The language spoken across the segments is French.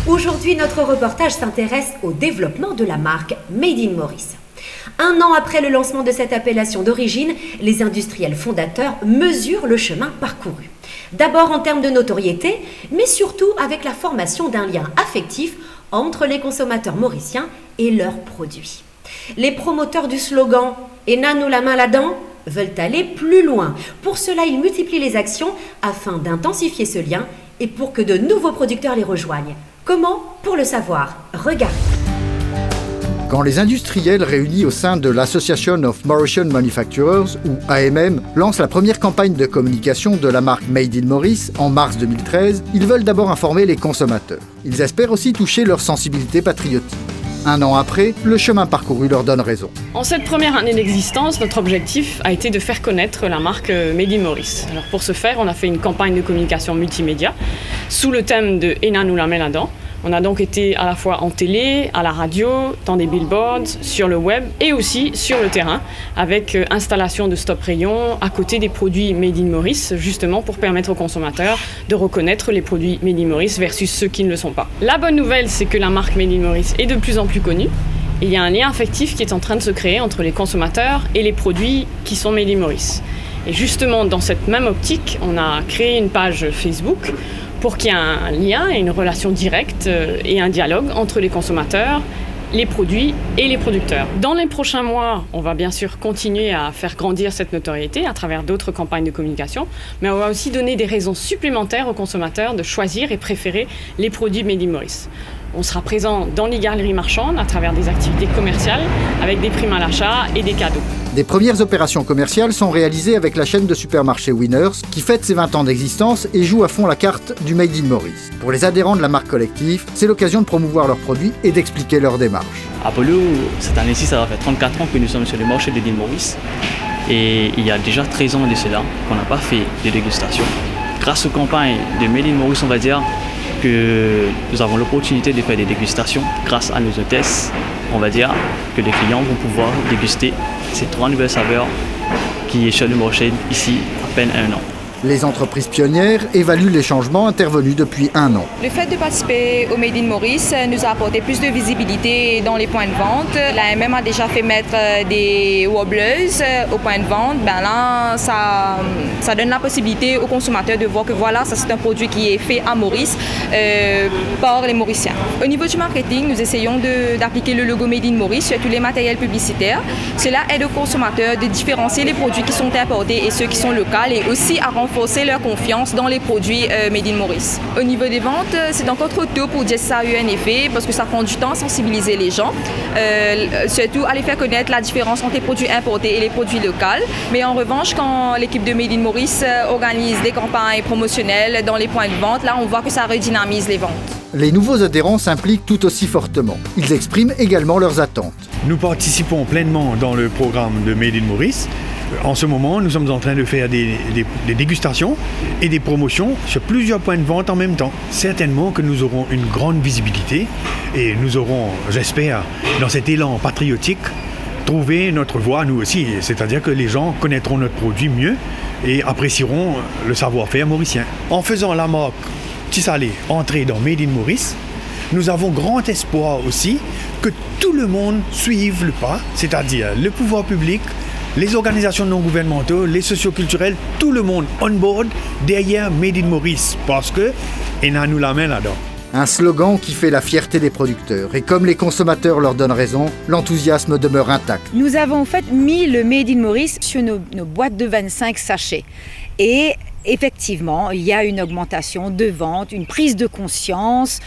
Aujourd'hui, notre reportage s'intéresse au développement de la marque Made in Maurice. Un an après le lancement de cette appellation d'origine, les industriels fondateurs mesurent le chemin parcouru. D'abord en termes de notoriété, mais surtout avec la formation d'un lien affectif entre les consommateurs mauriciens et leurs produits. Les promoteurs du slogan « Ena nous la main là-dedans » veulent aller plus loin. Pour cela, ils multiplient les actions afin d'intensifier ce lien et pour que de nouveaux producteurs les rejoignent. Comment? Pour le savoir, regardez. Quand les industriels réunis au sein de l'Association of Mauritian Manufacturers, ou AMM, lancent la première campagne de communication de la marque Made in Maurice en mars 2013, ils veulent d'abord informer les consommateurs. Ils espèrent aussi toucher leur sensibilité patriotique. Un an après, le chemin parcouru leur donne raison. En cette première année d'existence, notre objectif a été de faire connaître la marque Made in Maurice. Alors pour ce faire, on a fait une campagne de communication multimédia sous le thème de Ena nous la met là-dedans. On a donc été à la fois en télé, à la radio, dans des billboards, sur le web et aussi sur le terrain avec installation de stop rayon à côté des produits Made in Maurice, justement pour permettre aux consommateurs de reconnaître les produits Made in Maurice versus ceux qui ne le sont pas. La bonne nouvelle, c'est que la marque Made in Maurice est de plus en plus connue. Il y a un lien affectif qui est en train de se créer entre les consommateurs et les produits qui sont Made in Maurice. Et justement, dans cette même optique, on a créé une page Facebook pour qu'il y ait un lien et une relation directe et un dialogue entre les consommateurs, les produits et les producteurs. Dans les prochains mois, on va bien sûr continuer à faire grandir cette notoriété à travers d'autres campagnes de communication, mais on va aussi donner des raisons supplémentaires aux consommateurs de choisir et préférer les produits Made in Maurice. On sera présent dans les galeries marchandes à travers des activités commerciales avec des primes à l'achat et des cadeaux. Des premières opérations commerciales sont réalisées avec la chaîne de supermarchés Winners qui fête ses 20 ans d'existence et joue à fond la carte du Made in Maurice. Pour les adhérents de la marque collective, c'est l'occasion de promouvoir leurs produits et d'expliquer leur démarche. Apollo, cette année-ci, ça va faire 34 ans que nous sommes sur le marché de l'île Maurice. Et il y a déjà 13 ans de cela qu'on n'a pas fait de dégustation. Grâce aux campagnes de Made in Maurice, on va dire que nous avons l'opportunité de faire des dégustations grâce à nos hôtesses. On va dire que les clients vont pouvoir déguster ces 3 nouvelles saveurs qui est sur le marché ici à peine 1 an. Les entreprises pionnières évaluent les changements intervenus depuis 1 an. Le fait de participer au Made in Maurice nous a apporté plus de visibilité dans les points de vente. L'AMM a déjà fait mettre des wobblers au point de vente. Là, ça donne la possibilité aux consommateurs de voir que voilà, ça c'est un produit qui est fait à Maurice par les Mauriciens. Au niveau du marketing, nous essayons d'appliquer le logo Made in Maurice sur tous les matériels publicitaires. Cela aide aux consommateurs de différencier les produits qui sont importés et ceux qui sont locaux et aussi à renforcer leur confiance dans les produits Made in Maurice. Au niveau des ventes, c'est encore trop tôt pour dire que ça a eu un effet parce que ça prend du temps à sensibiliser les gens, surtout à les faire connaître la différence entre les produits importés et les produits locaux. Mais en revanche, quand l'équipe de Made in Maurice organise des campagnes promotionnelles dans les points de vente, là on voit que ça redynamise les ventes. Les nouveaux adhérents s'impliquent tout aussi fortement. Ils expriment également leurs attentes. Nous participons pleinement dans le programme de Made in Maurice. En ce moment, nous sommes en train de faire des dégustations et des promotions sur plusieurs points de vente en même temps. Certainement que nous aurons une grande visibilité et nous aurons, j'espère, dans cet élan patriotique, trouvé notre voie nous aussi. C'est-à-dire que les gens connaîtront notre produit mieux et apprécieront le savoir-faire mauricien. En faisant la marque Tissalé entrer dans Made in Maurice, nous avons grand espoir aussi que tout le monde suive le pas, c'est-à-dire le pouvoir public, les organisations non gouvernementales, les socioculturels, tout le monde on board derrière Made in Maurice parce que Ena nous la main là-dedans. Un slogan qui fait la fierté des producteurs. Et comme les consommateurs leur donnent raison, l'enthousiasme demeure intact. Nous avons en fait mis le Made in Maurice sur nos boîtes de 25 sachets. Et effectivement, il y a une augmentation de vente, une prise de conscience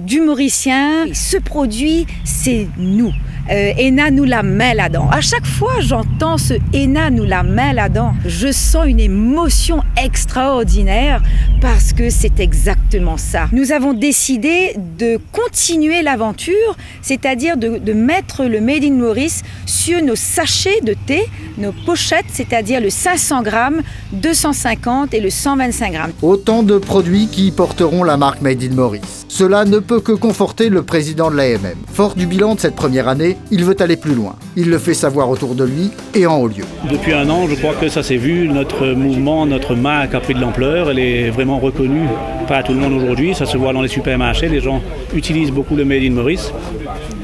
du Mauricien. Ce produit, c'est nous. Ena nous la met là-dedans. À chaque fois j'entends ce Ena nous la met là-dedans, je sens une émotion extraordinaire parce que c'est exactement ça. Nous avons décidé de continuer l'aventure, c'est-à-dire de mettre le Made in Maurice sur nos sachets de thé, nos pochettes, c'est-à-dire le 500 grammes, 250 et le 125 grammes. Autant de produits qui porteront la marque Made in Maurice. Cela ne peut que conforter le président de l'AMM. Fort du bilan de cette première année, il veut aller plus loin. Il le fait savoir autour de lui et en haut lieu. Depuis un an, je crois que ça s'est vu, notre mouvement, notre marque a pris de l'ampleur, elle est vraiment reconnue. Pas à tout le monde aujourd'hui, ça se voit dans les supermarchés, les gens utilisent beaucoup le Made in Maurice.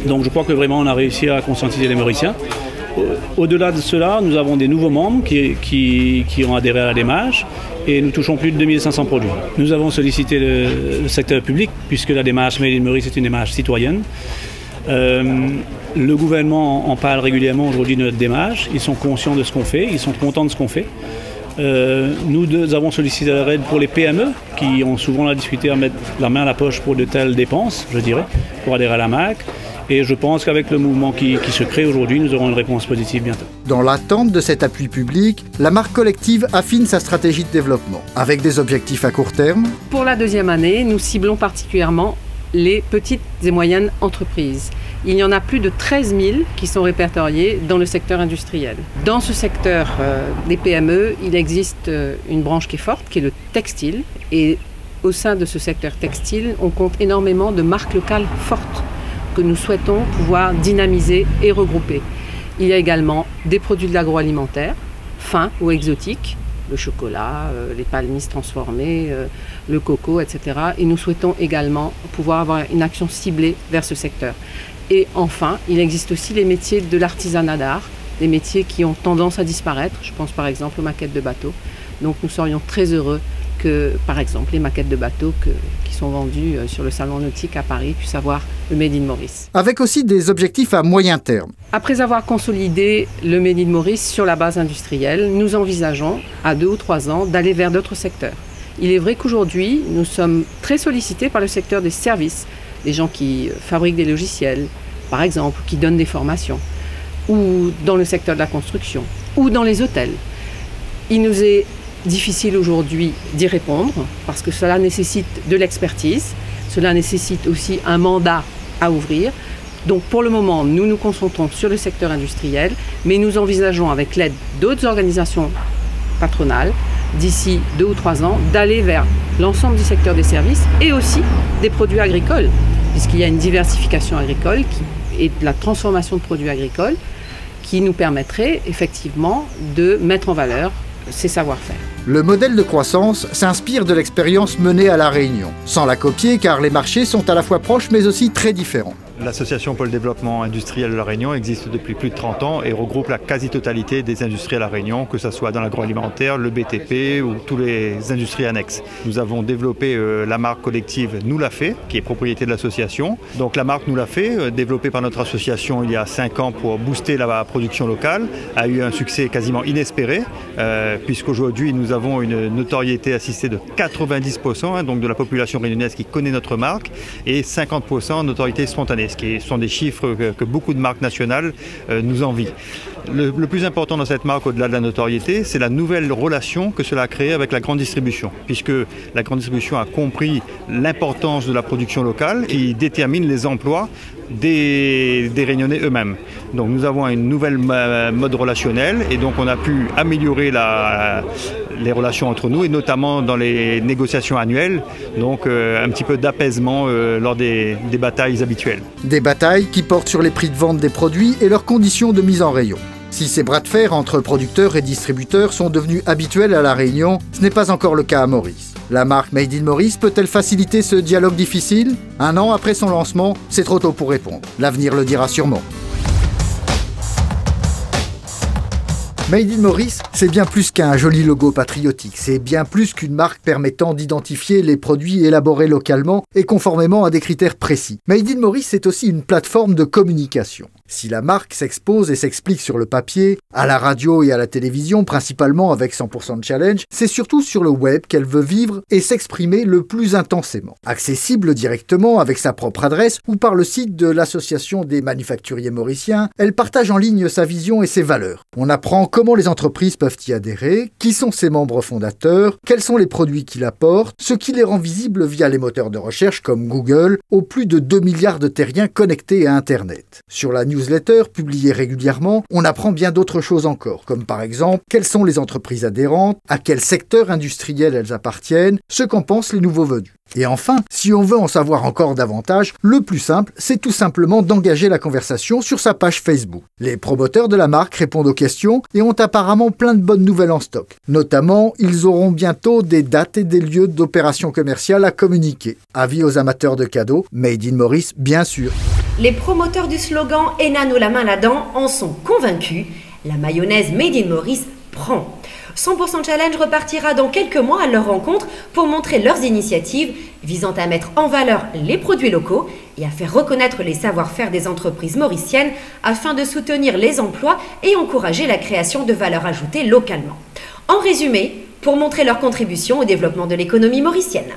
Donc je crois que vraiment on a réussi à conscientiser les Mauriciens. Au-delà de cela, nous avons des nouveaux membres qui ont adhéré à la démarche et nous touchons plus de 2500 produits. Nous avons sollicité le secteur public puisque la démarche Made in Maurice est une démarche citoyenne. Le gouvernement en parle régulièrement aujourd'hui de notre démarche. Ils sont conscients de ce qu'on fait, ils sont contents de ce qu'on fait. Nous avons sollicité l'aide pour les PME qui ont souvent la difficulté à mettre la main à la poche pour de telles dépenses, je dirais, pour adhérer à la marque. Et je pense qu'avec le mouvement qui se crée aujourd'hui, nous aurons une réponse positive bientôt. Dans l'attente de cet appui public, la marque collective affine sa stratégie de développement, avec des objectifs à court terme. Pour la deuxième année, nous ciblons particulièrement les petites et moyennes entreprises. Il y en a plus de 13 000 qui sont répertoriés dans le secteur industriel. Dans ce secteur des PME, il existe une branche qui est forte, qui est le textile. Et au sein de ce secteur textile, on compte énormément de marques locales fortes que nous souhaitons pouvoir dynamiser et regrouper. Il y a également des produits de l'agroalimentaire, fins ou exotiques, le chocolat, les palmistes transformés, le coco, etc. Et nous souhaitons également pouvoir avoir une action ciblée vers ce secteur. Et enfin, il existe aussi les métiers de l'artisanat d'art, des métiers qui ont tendance à disparaître. Je pense par exemple aux maquettes de bateaux. Donc nous serions très heureux que, par exemple, les maquettes de bateaux qui sont vendues sur le salon nautique à Paris puissent avoir le Made in Maurice. Avec aussi des objectifs à moyen terme. Après avoir consolidé le Made in Maurice sur la base industrielle, nous envisageons, à 2 ou 3 ans, d'aller vers d'autres secteurs. Il est vrai qu'aujourd'hui, nous sommes très sollicités par le secteur des services, des gens qui fabriquent des logiciels, par exemple, qui donnent des formations, ou dans le secteur de la construction, ou dans les hôtels. Il nous est difficile aujourd'hui d'y répondre parce que cela nécessite de l'expertise, cela nécessite aussi un mandat à ouvrir. Donc pour le moment, nous nous concentrons sur le secteur industriel, mais nous envisageons avec l'aide d'autres organisations patronales, d'ici 2 ou 3 ans, d'aller vers l'ensemble du secteur des services et aussi des produits agricoles, puisqu'il y a une diversification agricole et de la transformation de produits agricoles qui nous permettrait effectivement de mettre en valeur ces savoir-faire. Le modèle de croissance s'inspire de l'expérience menée à La Réunion, sans la copier car les marchés sont à la fois proches mais aussi très différents. L'association pour le développement industriel de La Réunion existe depuis plus de 30 ans et regroupe la quasi-totalité des industries à La Réunion, que ce soit dans l'agroalimentaire, le BTP ou tous les industries annexes. Nous avons développé la marque collective Nous l'a fait, qui est propriété de l'association. Donc la marque Nous l'a fait, développée par notre association il y a 5 ans pour booster la production locale, a eu un succès quasiment inespéré, puisqu'aujourd'hui nous avons une notoriété assistée de 90%, donc de la population réunionnaise qui connaît notre marque, et 50% de notoriété spontanée. Ce qui sont des chiffres que beaucoup de marques nationales nous envient. Le plus important dans cette marque, au-delà de la notoriété, c'est la nouvelle relation que cela a créée avec la grande distribution, puisque la grande distribution a compris l'importance de la production locale qui détermine les emplois des Réunionnais eux-mêmes. Donc nous avons une nouvelle mode relationnel et donc on a pu améliorer les relations entre nous et notamment dans les négociations annuelles, donc un petit peu d'apaisement lors des batailles habituelles. Des batailles qui portent sur les prix de vente des produits et leurs conditions de mise en rayon. Si ces bras de fer entre producteurs et distributeurs sont devenus habituels à La Réunion, ce n'est pas encore le cas à Maurice. La marque Made in Maurice peut-elle faciliter ce dialogue difficile? 1 an après son lancement, c'est trop tôt pour répondre. L'avenir le dira sûrement. Made in Maurice, c'est bien plus qu'un joli logo patriotique, c'est bien plus qu'une marque permettant d'identifier les produits élaborés localement et conformément à des critères précis. Made in Maurice, c'est aussi une plateforme de communication. Si la marque s'expose et s'explique sur le papier, à la radio et à la télévision, principalement avec 100% Challenge, c'est surtout sur le web qu'elle veut vivre et s'exprimer le plus intensément. Accessible directement avec sa propre adresse ou par le site de l'Association des manufacturiers mauriciens, elle partage en ligne sa vision et ses valeurs. On apprend comment les entreprises peuvent y adhérer, qui sont ses membres fondateurs, quels sont les produits qu'il apporte, ce qui les rend visibles via les moteurs de recherche comme Google, aux plus de 2 milliards de terriens connectés à Internet. Sur la newsletter newsletter publiée régulièrement, on apprend bien d'autres choses encore, comme par exemple quelles sont les entreprises adhérentes, à quel secteur industriel elles appartiennent, ce qu'en pensent les nouveaux venus. Et enfin, si on veut en savoir encore davantage, le plus simple, c'est tout simplement d'engager la conversation sur sa page Facebook. Les promoteurs de la marque répondent aux questions et ont apparemment plein de bonnes nouvelles en stock. Notamment, ils auront bientôt des dates et des lieux d'opérations commerciales à communiquer. Avis aux amateurs de cadeaux, Made in Maurice, bien sûr. Les promoteurs du slogan « Hénin ou la main là-dedans » en sont convaincus. La mayonnaise Made in Maurice prend. 100% Challenge repartira dans quelques mois à leur rencontre pour montrer leurs initiatives visant à mettre en valeur les produits locaux et à faire reconnaître les savoir-faire des entreprises mauriciennes afin de soutenir les emplois et encourager la création de valeur ajoutée localement. En résumé, pour montrer leur contribution au développement de l'économie mauricienne.